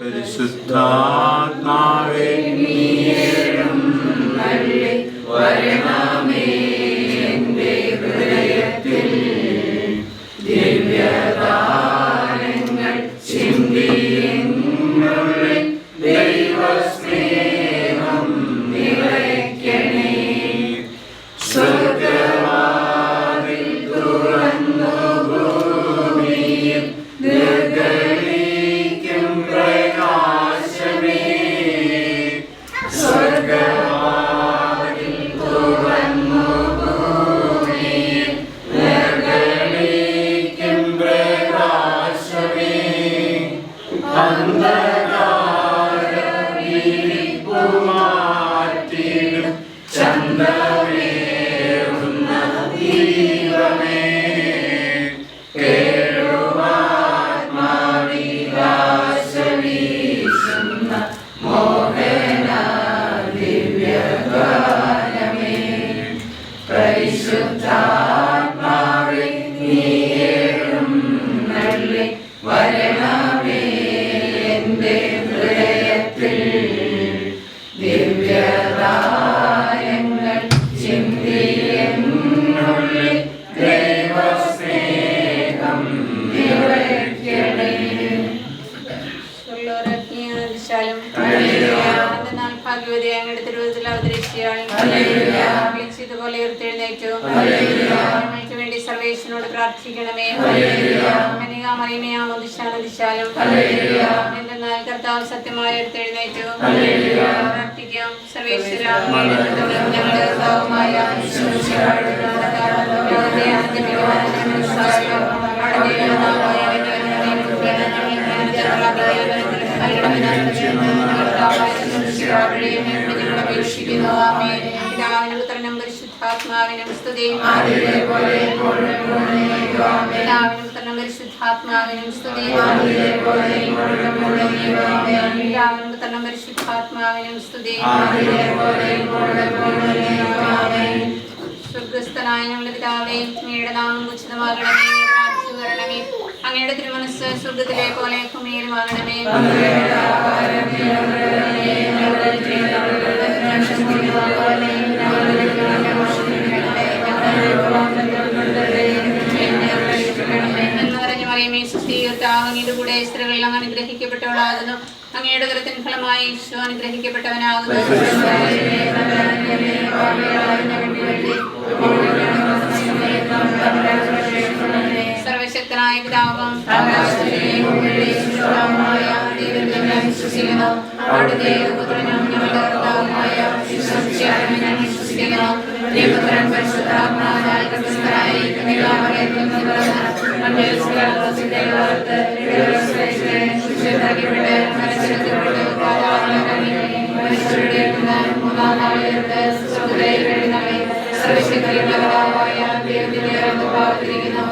പരിശുദ്ധാത്മാവേ വരണമേ എൻ്റെ ഹൃദയത്തിൽ ദിവ്യദാനങ്ങൾ ചിന്തിയെന്നുള്ളിൽ ദൈവസ്നേഹം നിറയ്ക്കണേ. സ്വർഗ്ഗവാതിൽ തുറന്നു ഭൂമിയിൽ നിർഗളിക്കും പ്രകാശമേ. സ്വർഗ്ഗവാതിൽ തുറന്നു ഭൂമിയിൽ നിർഗളിക്കും പ്രകാശമേ. അന്ധകാരവിരിപ്പുമാറ്റിടും ചന്ദ്രമേറുന്ന ദീപമേ. കേഴുവാത്മാവിലാശവീശുന്ന മോഹന ദിവ്യഗാനമേ. പരിശുദ്ധാത്മാവേ നീയെഴുന്നള്ളി വരണമേ എൻ്റെ ഹൃദയത്തിൽ ദിവ്യദാനങ്ങൾ ചിന്തിയെന്നുള്ളിൽ ദൈവസ്നേഹം നിറയ്ക്കണേ. ഭാഗ്യവതി അങ്ങയുടെ തിരുവചനത്തിൽ അവതരിച്ചയാൾ ഇതുപോലെ ഉയർത്തെഴുന്നേറ്റു. നമ്മൾക്ക് വേണ്ടി സർവേശ്വരനോട് പ്രാർത്ഥിക്കണമേ. മറിയമേയാമോദിശാലും എന്തെന്നാൽ കർത്താവ് സത്യമായി ഉയർത്തെഴുന്നേറ്റു. പ്രാർത്ഥിക്കാം. സർവേശ്വര ഞങ്ങളുടെ കർത്താവുമായ പിതാവിനും പുത്രനും പരിശുദ്ധാത്മാവിനും സ്തുതി. പിതാവിനും പുത്രനും പരിശുദ്ധാത്മാവിനും സ്തുതി. പിതാവിനും പുത്രനും പരിശുദ്ധാത്മാവിനും സ്തുതി. സ്വർഗ്ഗസ്ഥനായ ഞങ്ങളുടെ പിതാവേ, അങ്ങയുടെ നാമം ഉചിതമാകണമേ. വരണമേ. അങ്ങയുടെ തിരുമനസ് സ്വർഗ്ഗത്തിലെ പോലെ ഭൂമിയിലുമാകണമേ. അങ്ങയുടെ കൂടെ സ്ത്രീകളിൽ അങ്ങ് അനുഗ്രഹിക്കപ്പെട്ടവളാകുന്നു. അങ്ങയുടെ കരത്തിൻ ഫലമായി ഈശോ അനുഗ്രഹിക്കപ്പെട്ടവനാകുന്നു. സർവശക്തനായ പിതാവും വിശ്വസിക്കുന്നു. അവിടുത്തെ പുത്രനും ഞങ്ങളുടെ കർത്താവുമായ വിശ്വസിക്കുന്നു. പുത്രൻ പരിശുദ്ധാത്മാവാൽ ഗർഭസ്ഥനായി മൂന്നാം നാളിലെടുത്ത് സ്വർഗ്ഗത്തിലേക്കെഴുന്നള്ളി സർവശക്തനായ ദൈവത്തിന്റെ പാവത്തിരിക്കുന്നു.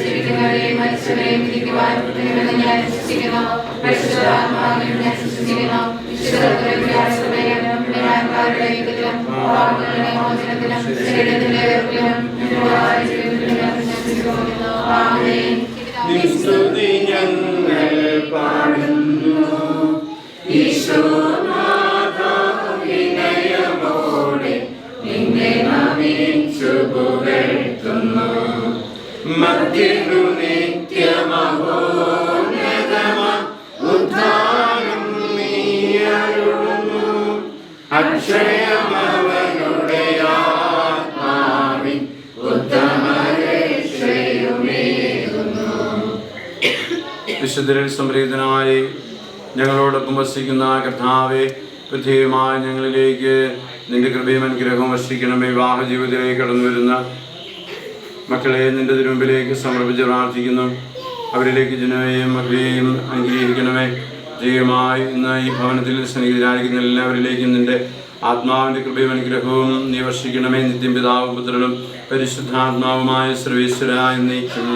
ജീവിക്കുന്നവരെയും മരിച്ചവരെയും വിധിക്കുവാൻ ഞാൻ വിശ്വസിക്കുന്നു. പരിശുദ്ധാത്മാവിലും ഞാൻ വിശ്വസിക്കുന്നു. ഞങ്ങൾ പാടുന്നു. വിനയമോടെ നിന്നെ നമിച്ചു പുകഴ്ത്തുന്നു. മധ്യനു നിത്യമഹോന്നതമ ഉദ്ധാനം നീ അരുളുന്നു. അക്ഷയമവനുടെ ആത്മാവിൻ ഉത്തമരക്ഷയുമേകുന്നു. വിശുദ്ധരിൽ സംപ്രീതനായി ഞങ്ങളോടൊപ്പം വസിക്കുന്ന കർത്താവേ, പൃഥ്വിയുമായ ഞങ്ങളിലേക്ക് നിന്റെ കൃപയും അനുഗ്രഹവും വർഷിക്കണമേ. വിവാഹ ജീവിതത്തിലേക്ക് കടന്നു വരുന്ന മക്കളെ നിന്റെ തിരുമുമ്പിലേക്ക് സമർപ്പിച്ച് പ്രാർത്ഥിക്കുന്നു. അവരിലേക്ക് ജനമേയും മക്കളെയും അനുഗ്രഹിക്കണമേ. ദൈവമായി ഇന്ന് ഈ ഭവനത്തിൽ സ്നേഹിതരായിരിക്കുന്ന എല്ലാവരിലേക്കും നിന്റെ ആത്മാവിൻ്റെ കൃപയും അനുഗ്രഹവും നീ വർഷിക്കണമേ. നിത്യം പിതാവും പുത്രനും പരിശുദ്ധാത്മാവുമായ സർവേശ്വര എന്നേക്കും.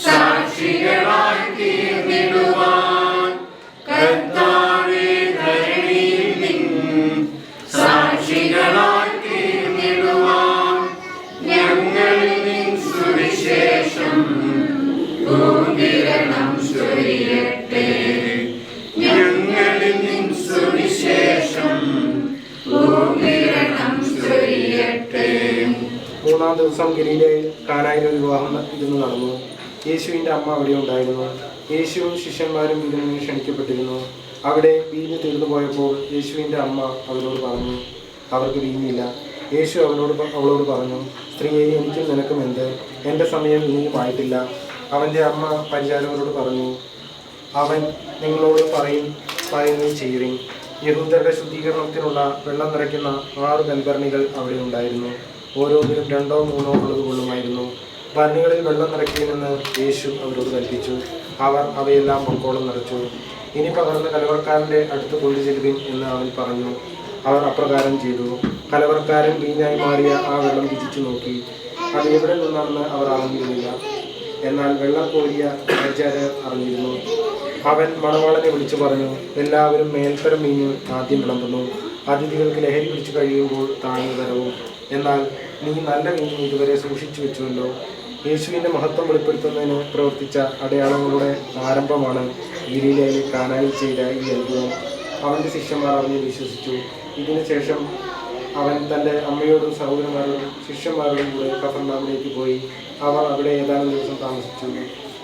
സാക്ഷികളായി തീർന്നിടുവാൻ കർത്താവേ ധരണിയിൽ നിൻ സാക്ഷികളായി തീർന്നിടുവാൻ ഞങ്ങൾ നിൻ സുവിശേഷം മൂന്നാം ദിവസം ഗലീലയിൽ കാനായിൽ ഒരു വിവാഹം നടന്നു. യേശുവിൻ്റെ അമ്മ അവിടെ ഉണ്ടായിരുന്നു. യേശുവും ശിഷ്യന്മാരും ഇതിന് ക്ഷണിക്കപ്പെട്ടിരുന്നു. അവിടെ വീഞ്ഞ് തീർന്നു പോയപ്പോൾ യേശുവിൻ്റെ അമ്മ അവരോട് പറഞ്ഞു, അവർക്ക് വീഞ്ഞില്ല. യേശു അവളോട് പറഞ്ഞു, സ്ത്രീയെ, എനിക്കും നിനക്കും എന്ത്? എൻ്റെ സമയം ഇനിയും ആയിട്ടില്ല. അവൻ്റെ അമ്മ പരിചാരകരോട് പറഞ്ഞു, അവൻ നിങ്ങളോട് പറയുകയും ചെയ്യുവിൻ. യഹൂദരുടെ ശുദ്ധീകരണത്തിനുള്ള വെള്ളം നിറയ്ക്കുന്ന 6 കൽഭരണികൾ അവിടെ ഉണ്ടായിരുന്നു. ഓരോന്നിലും 2 or 3 ഉള്ളത് കൊള്ളുമായിരുന്നു. ഭരണികളിൽ വെള്ളം നിറയ്ക്കുമെന്ന് യേശു അവരോട് കൽപ്പിച്ചു. അവർ അവയെല്ലാം പൊക്കോളം നിറച്ചു. ഇനി പകർന്ന് കലവറക്കാരൻ്റെ അടുത്ത് കൊണ്ടുചെല്ലുവിൻ എന്ന് അവൻ പറഞ്ഞു. അവർ അപ്രകാരം ചെയ്തു. കലവറക്കാരൻ വീഞ്ഞായി മാറിയ ആ വെള്ളം രുചിച്ചു നോക്കി. അത് എവിടെ നിന്നാണെന്ന് അവർ അറിഞ്ഞിരുന്നില്ല. എന്നാൽ വെള്ളം കോരിയ പരിചാരകർ അറിഞ്ഞിരുന്നു. അവൻ മണവാളനെ വിളിച്ചു പറഞ്ഞു, എല്ലാവരും മേൽത്തരം വീഞ്ഞ് ആദ്യം വിളമ്പുന്നു, അതിഥികൾക്ക് ലഹരി പിടിച്ചു കഴിയുമ്പോൾ താഴ്ന്നു തരവും. എന്നാൽ നീ നല്ല വീഞ്ഞ് ഇതുവരെ സൂക്ഷിച്ചു വെച്ചുവല്ലോ. യേശുവിൻ്റെ മഹത്വം വെളിപ്പെടുത്തുന്നതിന് പ്രവർത്തിച്ച അടയാളങ്ങളുടെ ആരംഭമാണ് ഗലീലയിലെ കാനായിൽ ചെയ്ത ഈ അത്ഭുതം. അവൻ്റെ ശിഷ്യന്മാർ അറിഞ്ഞ് വിശ്വസിച്ചു. ഇതിനു ശേഷം അവൻ തൻ്റെ അമ്മയോടും സഹോദരന്മാരോടും ശിഷ്യന്മാരോടും കൂടെ കഫർനഹൂമിലേക്ക് പോയി. അവർ അവിടെ ഏതാനും ദിവസം താമസിച്ചു.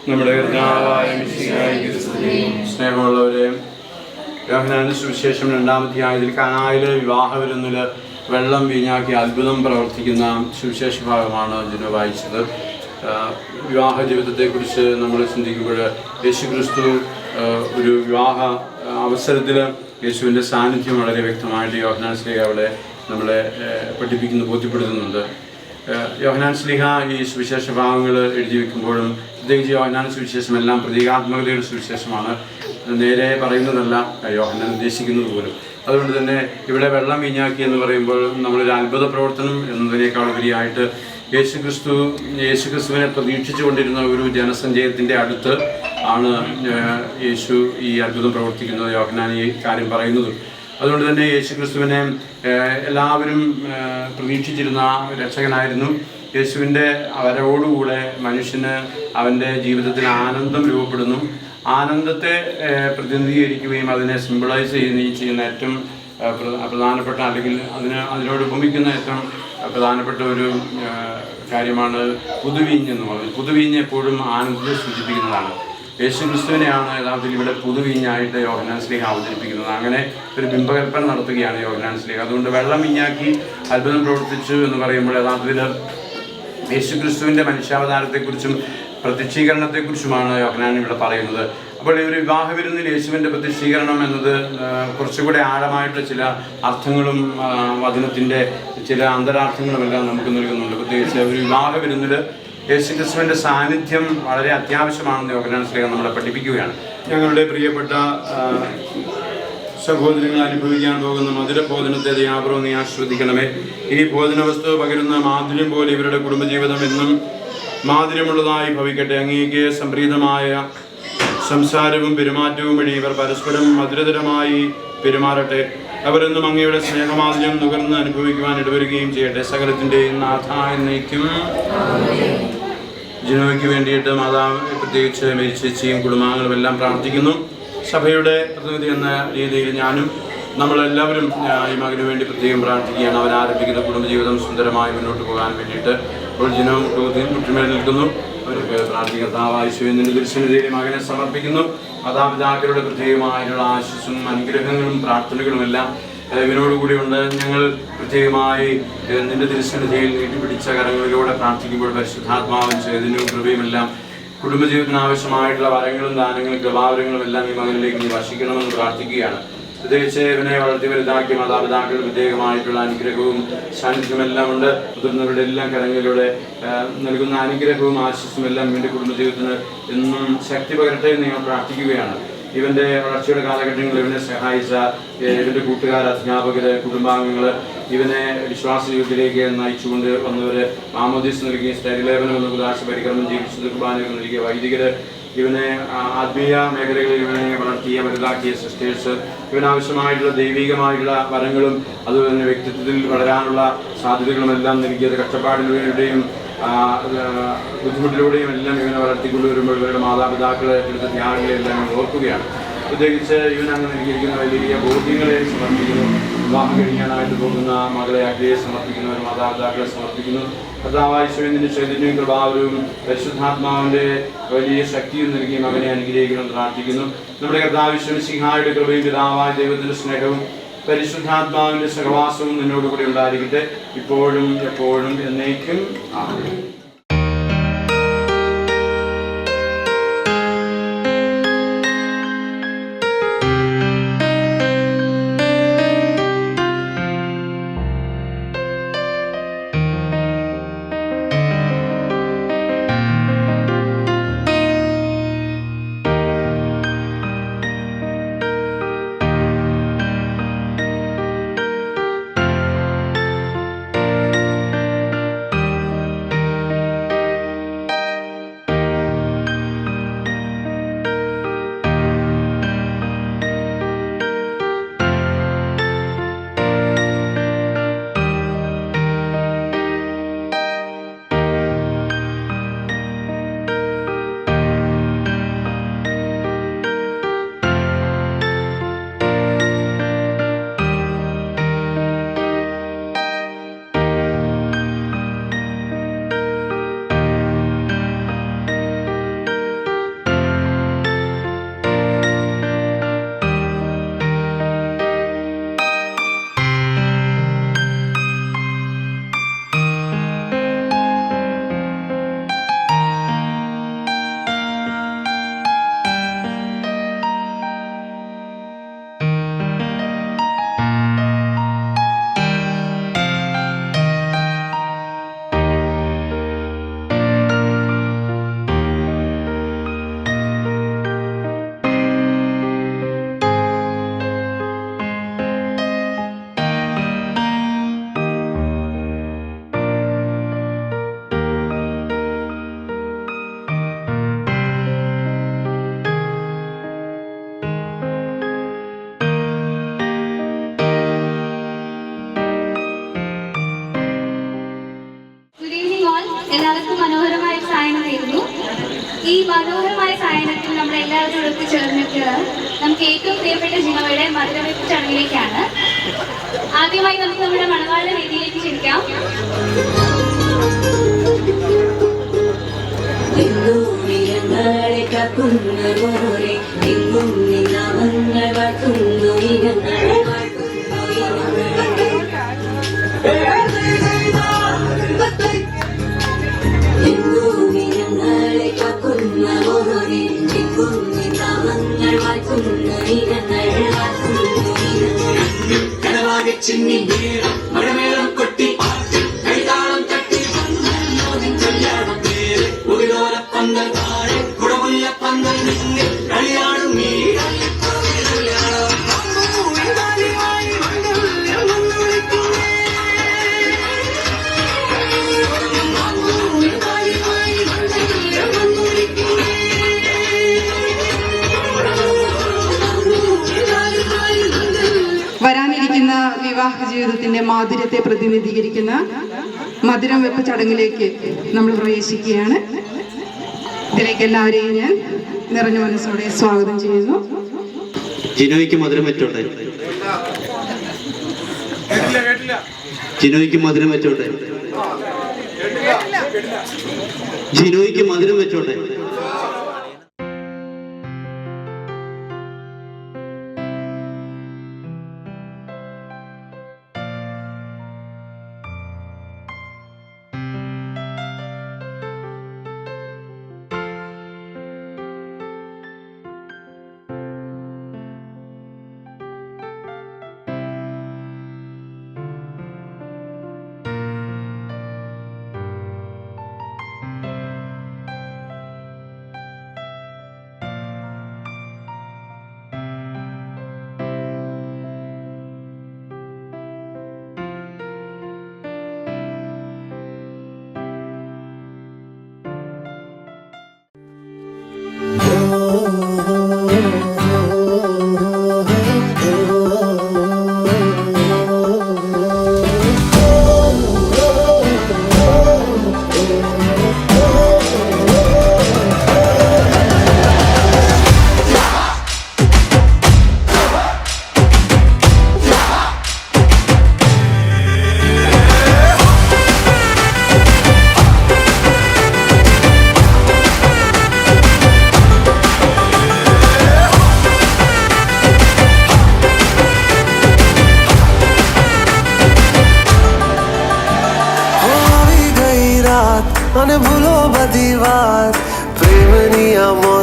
നമ്മുടെ കർത്താവായ മിശിഹായിക്ക് സ്തുതി. സ്നേഹമുള്ളവരെ, യോഹന്നാന്റെ സുവിശേഷം 2-ാം അധ്യായത്തിൽ കാനായിലെ വിവാഹ വിരുന്നിൽ വെള്ളം വീഞ്ഞാക്കി അത്ഭുതം പ്രവർത്തിക്കുന്ന സുവിശേഷ ഭാഗമാണ് ഇതിന് വായിച്ചത്. വിവാഹ ജീവിതത്തെക്കുറിച്ച് നമ്മൾ ചിന്തിക്കുമ്പോൾ യേശുക്രിസ്തു ഒരു വിവാഹ അവസരത്തിൽ യേശുവിൻ്റെ സാന്നിധ്യം വളരെ വ്യക്തമായിട്ട് യോഹന്നാൻ ശ്ലീഹ അവിടെ നമ്മളെ ബോധ്യപ്പെടുത്തുന്നുണ്ട്. യോഹന്നാൻ ശ്ലീഹ ഈ സുവിശേഷ ഭാഗങ്ങൾ എഴുതി വയ്ക്കുമ്പോഴും പ്രത്യേകിച്ച് യോഹന്നാൻ സുവിശേഷം എല്ലാം പ്രതീകാത്മകതയുടെ സുവിശേഷമാണ്. നേരെ പറയുന്നതല്ല യോഹന്നാൻ ഉദ്ദേശിക്കുന്നത് പോലും. അതുകൊണ്ട് തന്നെ ഇവിടെ വെള്ളം വീഞ്ഞാക്കി എന്ന് പറയുമ്പോൾ നമ്മളൊരു അത്ഭുത പ്രവർത്തനം എന്നതിനേക്കാൾ ഉപരിയായിട്ട് യേശുക്രിസ്തുവിനെ പ്രതീക്ഷിച്ചു കൊണ്ടിരുന്ന ഒരു ജനസഞ്ചയത്തിൻ്റെ അടുത്ത് ആണ് യേശു ഈ അത്ഭുതം പ്രവർത്തിക്കുന്നത്, യോഹന്നാൻ ഈ കാര്യം പറയുന്നതും. അതുകൊണ്ട് തന്നെ യേശുക്രിസ്തുവിനെ എല്ലാവരും പ്രതീക്ഷിച്ചിരുന്ന രക്ഷകനായിരുന്നു. യേശുവിൻ്റെ വരവോടുകൂടെ മനുഷ്യന് അവൻ്റെ ജീവിതത്തിൽ ആനന്ദം രൂപപ്പെടുന്നു. ആനന്ദത്തെ പ്രതിനിധീകരിക്കുകയും അതിനെ സിംബിളൈസ് ചെയ്യുന്ന ഏറ്റവും പ്രധാനപ്പെട്ട, അല്ലെങ്കിൽ അതിനോട് ഉപമിക്കുന്ന ഏറ്റവും പ്രധാനപ്പെട്ട ഒരു കാര്യമാണ് പുതുവീഞ്ഞ് എന്ന് പറയുന്നത്. പുതുവീഞ്ഞ് എപ്പോഴും ആനന്ദത്തെ സൂചിപ്പിക്കുന്നതാണ്. യേശുക്രിസ്തുവിനെയാണ് യഥാർത്ഥത്തിൽ ഇവിടെ പുതുവീഞ്ഞായിട്ട് യോഹന്നാൻ ശ്ലീഹ അവതരിപ്പിക്കുന്നത്. അങ്ങനെ ഒരു ബിംബകൽപ്പന നടത്തുകയാണ് യോഹന്നാൻ ശ്ലീഹ. അതുകൊണ്ട് വെള്ളം വീഞ്ഞാക്കി അത്ഭുതം പ്രവർത്തിച്ചു എന്ന് പറയുമ്പോൾ യഥാർത്ഥത്തിൽ യേശുക്രിസ്തുവിൻ്റെ മനുഷ്യാവതാരത്തെക്കുറിച്ചും പ്രത്യക്ഷീകരണത്തെക്കുറിച്ചുമാണ് യോഹന്നാൻ ഇവിടെ പറയുന്നത്. അപ്പോൾ ഈ ഒരു വിവാഹ വിരുന്നിൽ യേശുവിൻ്റെ പ്രത്യക്ഷീകരണം എന്നത് കുറച്ചുകൂടെ ആഴമായിട്ട് ചില അർത്ഥങ്ങളും വചനത്തിൻ്റെ ചില അന്തരാർത്ഥങ്ങളുമെല്ലാം നമുക്ക് നൽകുന്നുണ്ട്. പ്രത്യേകിച്ച് ഒരു വിവാഹ വിരുന്നിൽ യേശുക്രിസ്തുവിൻ്റെ സാന്നിധ്യം വളരെ അത്യാവശ്യമാണെന്ന് യോഹന്നാൻ ശ്ലീഹ നമ്മളെ പഠിപ്പിക്കുകയാണ്. ഞങ്ങളുടെ പ്രിയപ്പെട്ട സഹോദരങ്ങൾ അനുഭവിക്കാൻ പോകുന്ന മധുരഭോജനത്തെ ദയാപൂർവ്വം നീ ആസ്വദിക്കണമേ. ഈ ഭോജനവസ്തു പകരുന്ന മാധുര്യം പോലെ ഇവരുടെ കുടുംബജീവിതം എന്നും മാധുര്യമുള്ളതായി ഭവിക്കട്ടെ. അങ്ങേക്ക് സംപ്രീതമായ സംസാരവും പെരുമാറ്റവും വഴി ഇവർ പരസ്പരം മധുരതരമായി പെരുമാറട്ടെ. അവരെന്നും അങ്ങയുടെ സ്നേഹമാധുര്യം നുകർന്ന് അനുഭവിക്കുവാൻ ഇടവരുകയും ചെയ്യട്ടെ. സകലത്തിൻ്റെയും നാഥ എന്നേക്കും. ജിനോയ്ക്ക് വേണ്ടിയിട്ട് മാതാവ് പ്രത്യേകിച്ച് മേരിച്ചേച്ചിയും കുടുംബാംഗങ്ങളും എല്ലാം പ്രാർത്ഥിക്കുന്നു. സഭയുടെ പ്രതിനിധി എന്ന രീതിയിൽ ഞാനും നമ്മളെല്ലാവരും ഈ മകന് വേണ്ടി പ്രത്യേകം പ്രാർത്ഥിക്കുകയാണ്. അവൻ ആരംഭിക്കുന്ന കുടുംബജീവിതം സുന്ദരമായി മുന്നോട്ട് പോകാൻ വേണ്ടിയിട്ട് ഇപ്പോൾ ജിനോ മുട്ടുമേൽ നിൽക്കുന്നു. അവർക്ക് പ്രാർത്ഥികർത്താവായ യേശുവിന്റെ തിരുസന്നിധിയിൽ മകനെ സമർപ്പിക്കുന്നു. മാതാപിതാക്കളുടെ പ്രത്യേകമായിട്ടുള്ള ആശീസ്സും അനുഗ്രഹങ്ങളും പ്രാർത്ഥനകളും എല്ലാം ഇവനോടുകൂടി ഉണ്ട്. ഞങ്ങൾ പ്രത്യേകമായി നിന്റെ തിരുസന്നിധിയിൽ നീട്ടിപ്പിടിച്ച കരങ്ങളിലൂടെ പ്രാർത്ഥിക്കുമ്പോൾ പരിശുദ്ധാത്മാവും ചേതനവും കൃപയുമെല്ലാം കുടുംബജീവിതത്തിന് ആവശ്യമായിട്ടുള്ള വരങ്ങളും ദാനങ്ങളും കൃപാവരങ്ങളും എല്ലാം ഈ മകനിലേക്ക് നീ വർഷിക്കണമെന്ന് പ്രാർത്ഥിക്കുകയാണ്. പ്രത്യേകിച്ച് ഇവനെ വളർത്തി വലുതാക്കിയ മാതാപിതാക്കൾ പ്രത്യേകമായിട്ടുള്ള അനുഗ്രഹവും സാന്നിധ്യമെല്ലാം ഉണ്ട്. മുതിർന്നവരുടെ എല്ലാം കരങ്ങളിലൂടെ നൽകുന്ന അനുഗ്രഹവും ആശിസ്സും എല്ലാം ഇവൻ്റെ കുടുംബജീവിതത്തിന് എന്നും ശക്തി പകരട്ടെ എന്ന് ഞങ്ങൾ പ്രാർത്ഥിക്കുകയാണ്. ഇവൻ്റെ വളർച്ചയുടെ കാലഘട്ടങ്ങളിൽ ഇവനെ സഹായിച്ച ഇവൻ്റെ കൂട്ടുകാർ, അധ്യാപകർ, കുടുംബാംഗങ്ങൾ, ഇവനെ വിശ്വാസ ജീവിതത്തിലേക്ക് നയിച്ചുകൊണ്ട് വന്നവർ, മാമോദീസ് നൽകിയ സ്ഥൈര്യലേപനം എന്ന ഉദാശ പരിക്രമം ജീവിച്ചത് കുർബാനകൾ നൽകിയ വൈദികർ, ഇവനെ ആത്മീയ മേഖലകളിൽ ഇവനെ വളർത്തിയ വലുതാക്കിയ സിസ്റ്റേഴ്സ്, ഇവനാവശ്യമായിട്ടുള്ള ദൈവികമായിട്ടുള്ള വരങ്ങളും അതുപോലെ തന്നെ വ്യക്തിത്വത്തിൽ വളരാനുള്ള സാധ്യതകളുമെല്ലാം നൽകിയത് കഷ്ടപ്പാടിലൂടെയും ബുദ്ധിമുട്ടിലൂടെയും എല്ലാം ഇവനെ വളർത്തിക്കൊണ്ടുവരുമ്പോൾ ഇവരുടെ മാതാപിതാക്കളെ എടുത്ത ത്യാഗങ്ങളെല്ലാം ഓർക്കുകയാണ്. പ്രത്യേകിച്ച് ഇവനങ്ങ് നൽകിയിരിക്കുന്ന വലിയ ബോധ്യങ്ങളെ സമർപ്പിക്കുന്നു. വിവാഹം കഴിക്കാനായിട്ട് പോകുന്ന മകളെ അഗ്നിയെ സമർപ്പിക്കുന്നു, ഒരു മാതാപിതാക്കളെ സമർപ്പിക്കുന്നു. കർത്താവായ ചൈതന്യവും കൃപാവരവും പരിശുദ്ധാത്മാവിൻ്റെ വലിയ ശക്തിയും നൽകി മകനെ അനുഗ്രഹിക്കണം പ്രാർത്ഥിക്കുന്നു. നമ്മുടെ കർത്താവ് സിംഹായുടെ കൃപയും പിതാവായ ദൈവത്തിൻ്റെ സ്നേഹവും പരിശുദ്ധാത്മാവിൻ്റെ സഹവാസവും നിന്നോടുകൂടി ഉണ്ടായിരിക്കട്ടെ, ഇപ്പോഴും എപ്പോഴും എന്നേക്കും. ആമേൻ. എല്ലാവർക്കും മനോഹരമായ സായനം നേരുന്നു. ഈ മനോഹരമായ സായനത്തിൽ നമ്മൾ എല്ലാവരും ഒത്തുചേർന്നിട്ടുള്ളത് നമുക്ക് ഏറ്റവും പ്രിയപ്പെട്ട ജിനോയുടെ മധുരവെപ്പ് ചടങ്ങിലേക്കാണ്. ആദ്യമായി നമുക്ക് നമ്മുടെ മണവാള വേദിയിലേക്ക് ക്ഷണിക്കാം. ചിന്നി മഴമേളം കൊട്ടി കൈതാളം തട്ടി കല്യാണം പേര് ഉയരോല പന്തൽ താഴെ കുടമുല്ല പന്തൽ നിന്നിൽ കളിയാടും നീ വരാനിരിക്കുന്ന വിവാഹ ജീവിതത്തിന്റെ മാധുര്യത്തെ പ്രതിനിധീകരിക്കുന്ന മധുരം വെപ്പ് ചടങ്ങിലേക്ക് നമ്മൾ പ്രവേശിക്കുകയാണ്. ഇതിലേക്ക് എല്ലാവരെയും ഞാൻ നിറഞ്ഞ മനസ്സോടെ സ്വാഗതം ചെയ്യുന്നു. ജിനോയ്ക്ക് മധുരം വെച്ചോട്ടെ. ജിനോയ്ക്ക് മധുരം വെച്ചോട്ടെ. ജിനോയ്ക്ക് മധുരം വെച്ചോട്ടെ.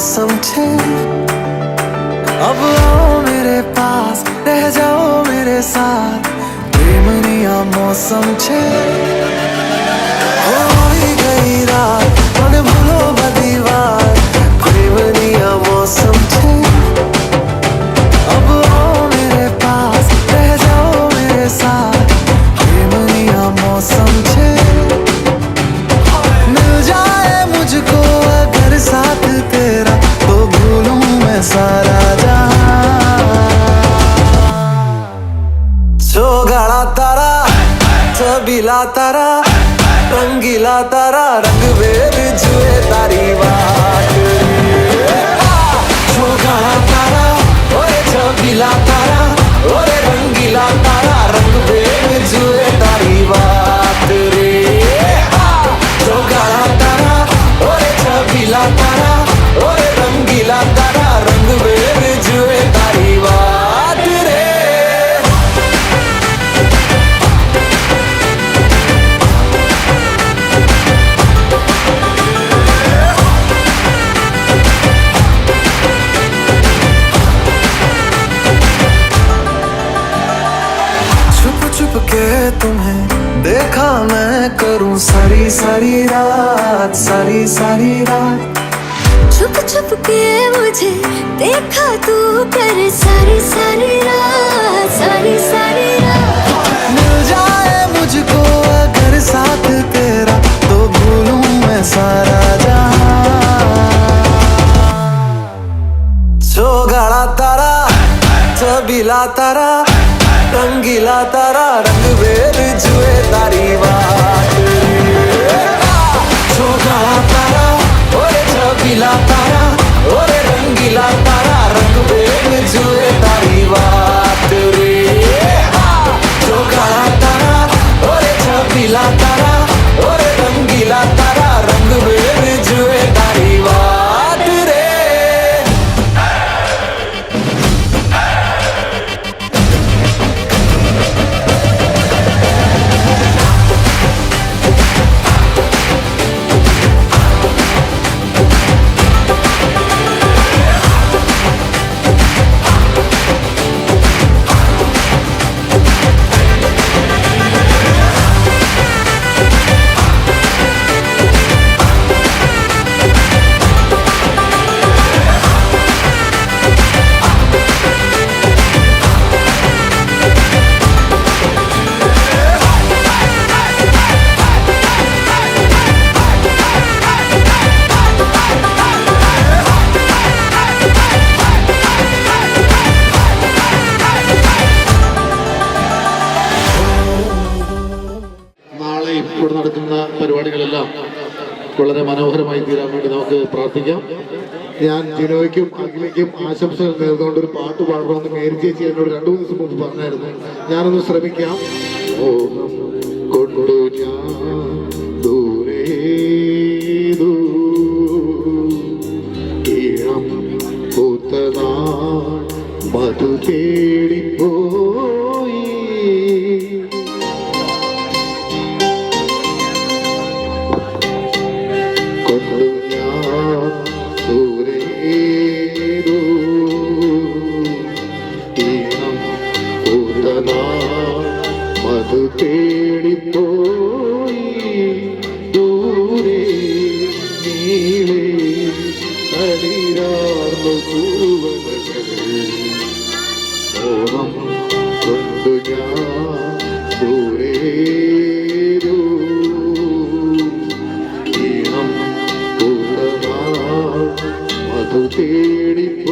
मौसम छे अब आओ मेरे पास रह जाओ मेरे साथ प्रेमनिया मौसम छे हो गई रात मन भूलो बदी बात प्रेमनिया मौसम छे अब आओ मेरे पास रह जाओ मेरे साथ प्रेमनिया मौसम छे मिल जाए मुझको अगर साथ तेरा तो भूलूं मैं सारा गाड़ा तारा छबीला तारा रंगीला तारा रंग बेर जुए तारी बात गाड़ा तारा ओरे छबीला तारा ओरे रंगीला तारा रंग बेर जुए तारी बात रे गाड़ा तारा ओरे छबीला तारा ओरे रंगीला तारा रंग बेर जुए तारी बात रे के तुम्हें देखा मैं करूं सारी सारी रात छुप छुप के मुझे देखा तू कर सारी सारी रात मिल जाए मुझको अगर साथ तेरा तो भूलूं मैं सारा जहां गाड़ा तारा छबीला तारा रंगीला तारा रंग बेर जुए तारी बात गाड़ा तारा ओरे छबीला तारा ओरे रंगीला तारा रंग बेर जुए तारी बात रे गाड़ा तारा ओरे छबीला तारा ओरे रंगीला तारा रंग बेर जुए तारी बात रे ഇവിടെ നടക്കുന്ന പരിപാടികളെല്ലാം വളരെ മനോഹരമായി തീരാൻ വേണ്ടി നമുക്ക് പ്രാർത്ഥിക്കാം. ഞാൻ ജിനോയ്ക്കും അഖിലേക്കും ആശംസകൾ നേർന്നുകൊണ്ട് ഒരു പാട്ട് പാടണമെന്ന് മേരി ചേച്ചി എന്നോട് 2 ദിവസം മുമ്പ് പറഞ്ഞായിരുന്നു. ഞാനൊന്ന് ശ്രമിക്കാം. ഓഹം കൊണ്ടു ഞാൻ ദൂരെ ഈണം പൂത്തതാ മധു തേടിപ്പോയി മധു തേടിപ്പോയി ദൂരെ നീളെ അടിരാർന്നു തൂവലകൾ മോഹം കൊണ്ടു ഞാൻ ദൂരെ ഈണം പൂത്തനാ മധു തേടിപ്പോയി.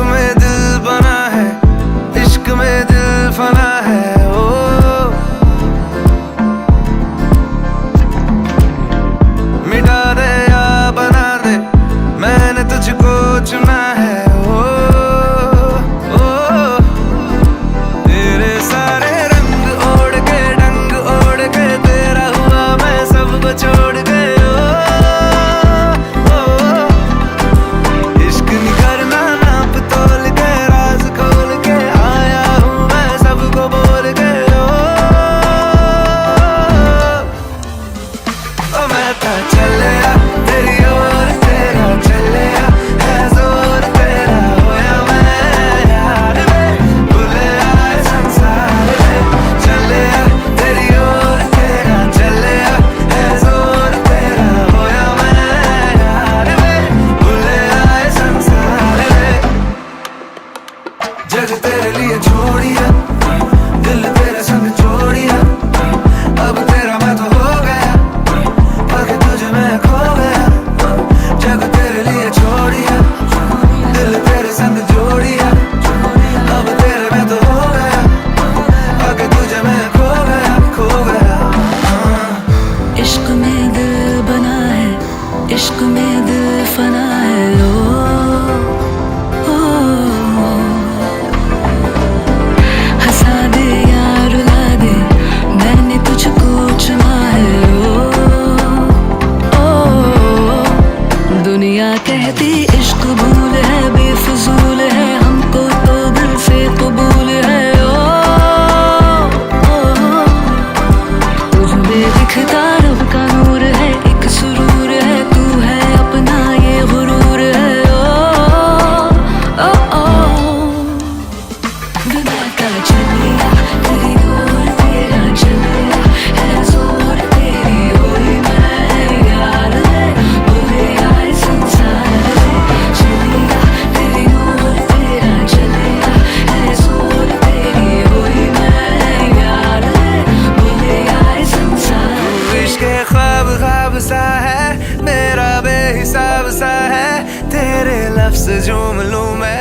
में दिल बना है, इश्क में दिल फना है। ओ मिटा दे या बना दे, मैंने तुझको चुना है। ओ तेरे सारे रंग ओढ़ के, डंग ओढ़ के, तेरा हुआ मैं सबको छोड़ के। इश्क नहीं करना नाप तोल के, राज खोल के आया हूँ मैं सबको बोल के। ओ मैं तो चलिया तेरी ओर, तेरा चलिया है जोर तेरा, होया मैं यार में भूले आए संसार में। चलिया तेरी ओर, तेरा चलिया है जोर तेरा, होया मैं यार में भूले आए संसार में। जग तेरे लिए छोड़िया, दिल तेरे संग जोड़िया, अब तेरा मैं तो हो गया, आगे तुझे मैं खो गया। जग तेरे लिए छोड़िया, दिल तेरे संग जोड़िया, अब तेरे मैं तो हो गया, आगे तुझे मैं खो गया, खो गया। इश्क में दिल बना है, इश्क में दिल फना है। ओ हंसा दे या रुला दे, मैंने तुझको चुना है। ओ दुनिया कहती इश्क भूल है, बेफजूल है, हमको तो दिल से कबूल है। तुझ में दिखता रब का नूर है, एक सुरूर है, तू है अपना ये गुरूर है। दुनिया का चलिया तेरी ओर, तेरा चलिया है जोर तेरी, होई मैं यार है भूले आए संसार में। चलिया तेरी ओर, तेरा चलिया है जोर तेरी, होई मैं यार है भूले आए संसार। इश्क ख्वाब ख्वाब सा है, मेरा बेहिसाब सा है, तेरे लफ्ज़ झूम लूं मैं,